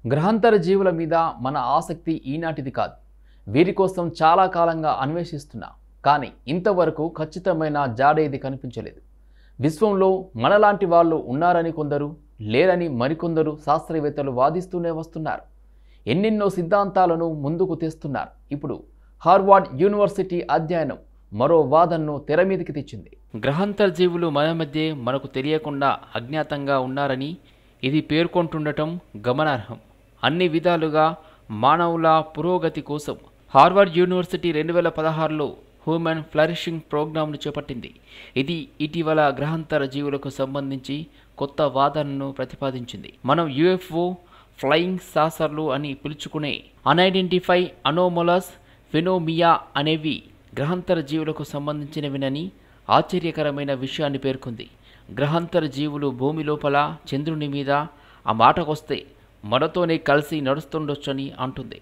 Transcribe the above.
గ్రహాంతర జీవుల మీద మన ఆసక్తి ఈనాటిది కాదు. వీరి కోసం చాలా కాలంగా అన్వేషిస్తున్నా. కానీ ఇంతవరకు ఖచ్చితమైన జాడేది కనిపించలేదు. విశ్వంలో మనలాంటి వాళ్ళు ఉన్నారని కొందరు, లేరని మరికొందరు శాస్త్రవేత్తలు వాదిస్తూనే వస్తున్నారు. ఎన్నెన్నో సిద్ధాంతాలను ముందుకు తెస్తున్నారు. ఇప్పుడు హార్వర్డ్ యూనివర్సిటీ అధ్యయనం మరో వాదనను తెర మీదకి తెచ్చింది. గ్రహాంతర జీవులు మన మధ్య మనకు తెలియకుండా అజ్ఞాతంగా ఉన్నారని ఇది పేర్కొంటుండటం గమనార్హం. అన్ని విధాలుగా మానవుల పురోగతి కోసం హార్వర్డ్ యూనివర్సిటీ 2016లో హ్యూమన్ ఫ్లరిషింగ్ ప్రోగ్రాంను చేపట్టింది. ఇది ఇటీవల గ్రహాంతర జీవులకు సంబంధించి కొత్త వాదనను ప్రతిపాదించింది. మనం యుఎఫ్ఓ, ఫ్లయింగ్ సాసర్లు అని పిలుచుకునే అన్ఐడెంటిఫై అనోమలస్ ఫెనోమియా అనేవి గ్రహాంతర జీవులకు సంబంధించినవినని ఆశ్చర్యకరమైన విషయాన్ని పేర్కొంది. గ్రహాంతర జీవులు భూమి లోపల, చంద్రుని మీద, ఆ మాటకొస్తే మనతోనే కలిసి నడుస్తుండొచ్చని అంటుంది.